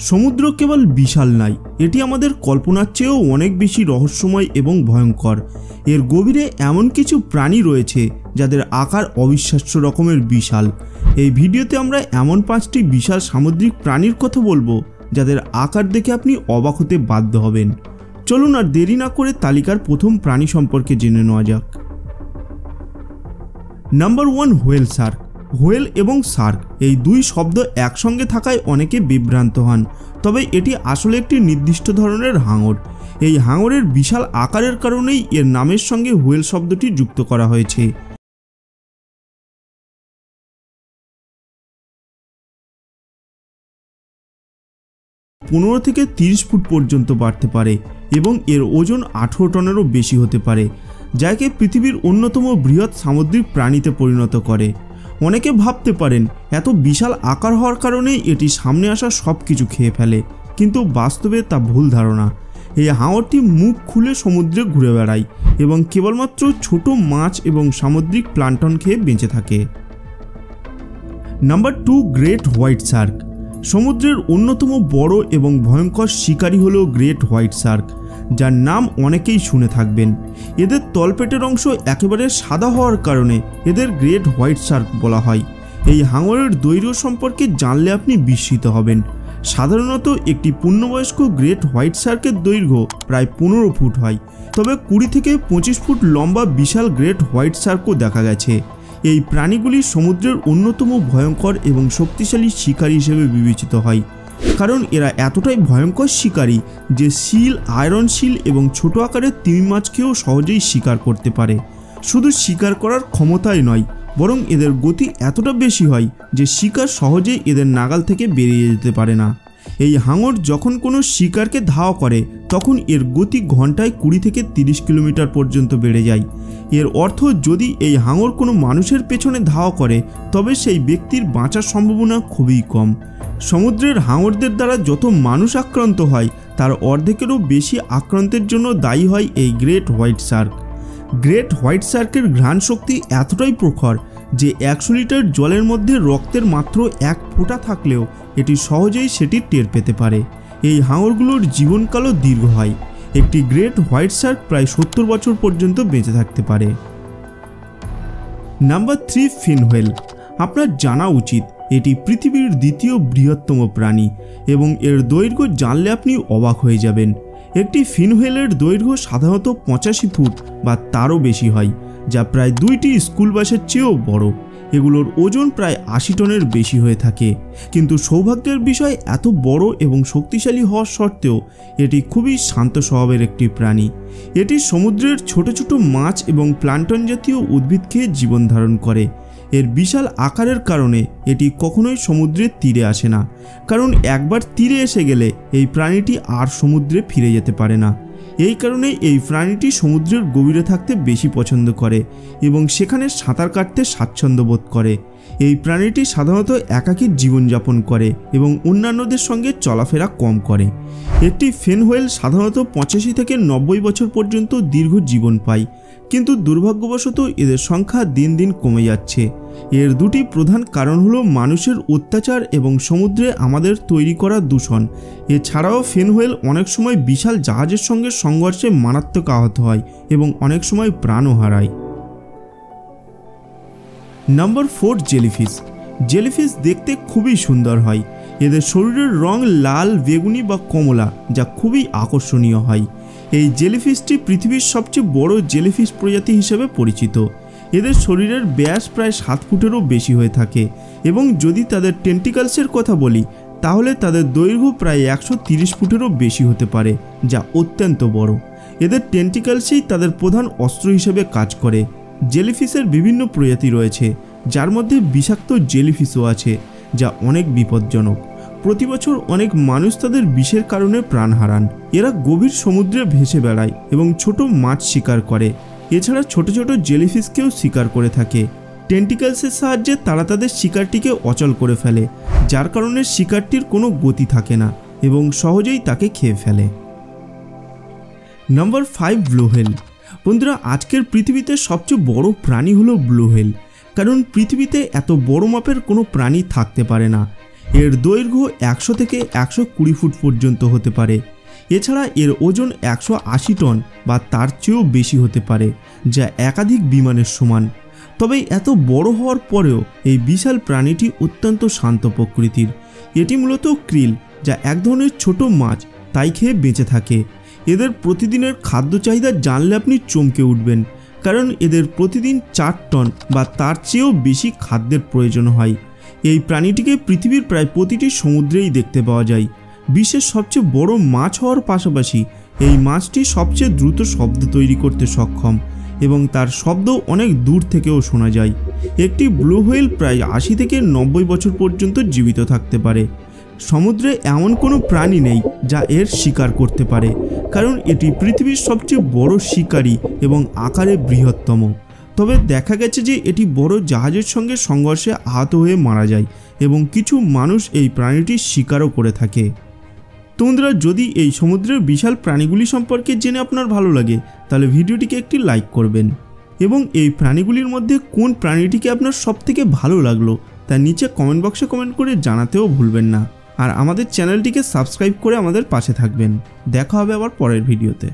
সমুদ্র কেবল বিশাল নয়, এটি আমাদের কল্পনার চেয়েও অনেক বেশি রহস্যময় এবং ভয়ঙ্কর। এর গভীরে এমন কিছু প্রাণী রয়েছে যাদের আকার অবিশ্বাস্য রকমের বিশাল। এই ভিডিওতে আমরা এমন 5টি বিশাল সামুদ্রিক প্রাণীর কথা বলবো যাদের আকার দেখে আপনি অবাক হতে বাধ্য হবেন। চলুন আর দেরি না করে তালিকার প্রথম প্রাণী সম্পর্কে জেনে নেওয়া যাক। Number 1, whale shark. হোয়েল এবং শার্ক এই দুই শব্দ একসঙ্গে থাকায় অনেকে বিভ্রান্ত হন, তবে এটি আসলে একটি নির্দিষ্ট ধরনের হাঙর। এই হাঙরের বিশাল আকারের কারণেই এর নামের সঙ্গে হোয়েল শব্দটি যুক্ত করা হয়েছে। পনেরো থেকে 30 ফুট পর্যন্ত বাড়তে পারে এবং এর ওজন 18 টনেরও বেশি হতে পারে, যাকে পৃথিবীর অন্যতম বৃহৎ সামুদ্রিক প্রাণীতে পরিণত করে। অনেকে ভাবতে পারেন এত বিশাল আকার হওয়ার কারণেই এটি সামনে আসা সব কিছু খেয়ে ফেলে, কিন্তু বাস্তবে তা ভুল ধারণা। এই হাঙরটি মুখ খুলে সমুদ্রে ঘুরে বেড়ায় এবং কেবলমাত্র ছোট মাছ এবং সামুদ্রিক প্লান্টন খেয়ে বেঁচে থাকে। Number 2, great white Shark. সমুদ্রের অন্যতম বড় এবং ভয়ঙ্কর শিকারী হলো গ্রেট হোয়াইট শার্ক, যার নাম অনেকেই শুনে থাকবেন। এদের তলপেটের অংশ একেবারে সাদা হওয়ার কারণে এদের গ্রেট হোয়াইট শার্ক বলা হয়। এই হাঙরের দৈর্ঘ্য সম্পর্কে জানলে আপনি বিস্মিত হবেন। সাধারণত একটি পূর্ণবয়স্ক গ্রেট হোয়াইট শার্কের দৈর্ঘ্য প্রায় 15 ফুট হয়, তবে 20 থেকে 25 ফুট লম্বা বিশাল গ্রেট হোয়াইট শার্কও দেখা গেছে। এই প্রাণীগুলি সমুদ্রের অন্যতম ভয়ঙ্কর এবং শক্তিশালী শিকারী হিসেবে বিবেচিত হয়, কারণ এরা এতটাই ভয়ঙ্কর শিকারী যে সিল, আয়রন সিল এবং ছোট আকারের তিমি মাছকেও সহজেই শিকার করতে পারে। শুধু শিকার করার ক্ষমতাই নয়, বরং এদের গতি এতটা বেশি হয় যে শিকার সহজেই এদের নাগাল থেকে বেরিয়ে যেতে পারে না। এই হাঙর যখন কোনো শিকারকে ধাওয়া করে তখন এর গতি ঘন্টায় 20 থেকে 30 কিলোমিটার পর্যন্ত বেড়ে যায়। এর অর্থ যদি এই হাঙর কোনো মানুষের পেছনে ধাওয়া করে তবে সেই ব্যক্তির বাঁচার সম্ভাবনা খুবই কম। সমুদ্রের হাঙরদের দ্বারা যত মানুষ আক্রান্ত হয় তার অর্ধেকেরও বেশি আক্রান্তের জন্য দায়ী হয় এই great white shark. Great white শার্কের ঘ্রাণ শক্তি এতটাই প্রখর যে 100 লিটার জলের মধ্যে রক্তের মাত্র 1 ফোঁটা থাকলেও এটি সহজেই সেটি টের পেতে পারে। এই হাঙরগুলোর জীবনকালও দীর্ঘ হয়। একটি গ্রেট হোয়াইট শার্ক প্রায় 70 বছর পর্যন্ত বেঁচে থাকতে পারে। নাম্বার 3, ফিন হোয়েল। আপনার জানা উচিত এটি পৃথিবীর দ্বিতীয় বৃহত্তম প্রাণী এবং এর দৈর্ঘ্য জানলে আপনি অবাক হয়ে যাবেন। একটি ফিন হোয়েলের দৈর্ঘ্য সাধারণত 85 ফুট বা তারও বেশি হয়, যা প্রায় 2টি স্কুল বাসের চেয়েও বড়। এগুলোর ওজন প্রায় 80 টনের বেশি হয়ে থাকে, কিন্তু সৌভাগ্যের বিষয় এত বড় এবং শক্তিশালী হওয়া সত্ত্বেও এটি খুবই শান্ত স্বভাবের একটি প্রাণী। এটি সমুদ্রের ছোট ছোট মাছ এবং প্লান্টন জাতীয় উদ্ভিদ খেয়ে জীবন ধারণ করে। এর বিশাল আকারের কারণে এটি কখনোই সমুদ্রের তীরে আসে না, কারণ একবার তীরে এসে গেলে এই প্রাণীটি আর সমুদ্রে ফিরে যেতে পারে না। এই কারণে এই প্রাণীটি সমুদ্রের গভীরে থাকতে বেশি পছন্দ করে এবং সেখানে সাঁতার কাটতে স্বাচ্ছন্দ্য বোধ করে। এই প্রাণীটি সাধারণত একাকী জীবনযাপন করে এবং অন্যান্যদের সঙ্গে চলাফেরা কম করে। একটি ফিন হোয়েল সাধারণত 85 থেকে 90 বছর পর্যন্ত দীর্ঘ জীবন পায়, কিন্তু দুর্ভাগ্যবশত এদের সংখ্যা দিন দিন কমে যাচ্ছে। এর দুটি প্রধান কারণ হলো মানুষের অত্যাচার এবং সমুদ্রে আমাদের তৈরি করা দূষণ। এছাড়াও ফিন হোয়েল অনেক সময় বিশাল জাহাজের সঙ্গে সংঘর্ষে মারাত্মক আহত হয় এবং অনেক সময় প্রাণও হারায়। Number 4, jellyfish. জেলিফিশ দেখতে খুবই সুন্দর হয়। এদের শরীরের রং লাল, বেগুনি বা কমলা, যা খুবই আকর্ষণীয় হয়। এই জেলিফিশটি পৃথিবীর সবচেয়ে বড় জেলিফিশ প্রজাতি হিসেবে পরিচিত। এদের শরীরের ব্যাস প্রায় 7 ফুটেরও বেশি হয়ে থাকে এবং যদি তাদের টেন্টিকলসের কথা বলি তাহলে তাদের দৈর্ঘ্য প্রায় 130 ফুটেরও বেশি হতে পারে, যা অত্যন্ত বড়। এদের টেন্টিকলসই তাদের প্রধান অস্ত্র হিসেবে কাজ করে। জেলিফিশের বিভিন্ন প্রজাতি রয়েছে, যার মধ্যে বিষাক্ত জেলিফিশও আছে, যা অনেক বিপজ্জনক। প্রতি বছর অনেক মানুষ তাদের বিষের কারণে প্রাণ হারান। এরা গভীর সমুদ্রে ভেসে বেড়ায় এবং ছোট মাছ শিকার করে। এছাড়া ছোট ছোট জেলিফিশকেও শিকার করে থাকে। টেন্টিকলসের সাহায্যে তারা তাদের শিকারটিকে অচল করে ফেলে, যার কারণে শিকারটির কোনো গতি থাকে না এবং সহজেই তাকে খেয়ে ফেলে। Number 5, blue whale. বন্ধুরা, আজকের পৃথিবীতে সবচেয়ে বড় প্রাণী হলো ব্লু হোয়েল, কারণ পৃথিবীতে এত বড় মাপের কোনো প্রাণী থাকতে পারে না। এর দৈর্ঘ্য 100 থেকে 120 ফুট পর্যন্ত হতে পারে। এছাড়া এর ওজন 180 টন বা তার চেয়েও বেশি হতে পারে, যা একাধিক বিমানের সমান। তবে এত বড় হওয়ার পরেও এই বিশাল প্রাণীটি অত্যন্ত শান্ত প্রকৃতির। এটি মূলত ক্রিল, যা এক ধরনের ছোট মাছ, তাই খেয়ে বেঁচে থাকে। এদের প্রতিদিনের খাদ্য চাহিদা জানলে আপনি চমকে উঠবেন, কারণ এদের প্রতিদিন 4 টন বা তার চেয়েও বেশি খাদ্যের প্রয়োজন হয়। এই প্রাণীটিকে পৃথিবীর প্রায় প্রতিটি সমুদ্রেই দেখতে পাওয়া যায়। বিশ্বের সবচেয়ে বড় মাছ হওয়ার পাশাপাশি এই মাছটি সবচেয়ে দ্রুত শব্দ তৈরি করতে সক্ষম এবং তার শব্দ অনেক দূর থেকেও শোনা যায়। একটি ব্লু হোয়েল প্রায় 80 থেকে 90 বছর পর্যন্ত জীবিত থাকতে পারে। সমুদ্রে এমন কোনো প্রাণী নেই যা এর শিকার করতে পারে, কারণ এটি পৃথিবীর সবচেয়ে বড় শিকারী এবং আকারে বৃহত্তম। তবে দেখা গেছে যে এটি বড় জাহাজের সঙ্গে সংঘর্ষে আহত হয়ে মারা যায় এবং কিছু মানুষ এই প্রাণীটির শিকারও করে থাকে। তো বন্ধুরা, যদি এই সমুদ্রের বিশাল প্রাণীগুলি সম্পর্কে জেনে আপনার ভালো লাগে, তাহলে ভিডিওটিকে একটি লাইক করবেন এবং এই প্রাণীগুলির মধ্যে কোন প্রাণীটিকে আপনার সবথেকে ভালো লাগলো তা নিচে কমেন্ট বক্সে কমেন্ট করে জানাতেও ভুলবেন না। আর আমাদের চ্যানেলটিকে সাবস্ক্রাইব করে আমাদের পাশে থাকবেন। দেখা হবে আবার পরের ভিডিওতে।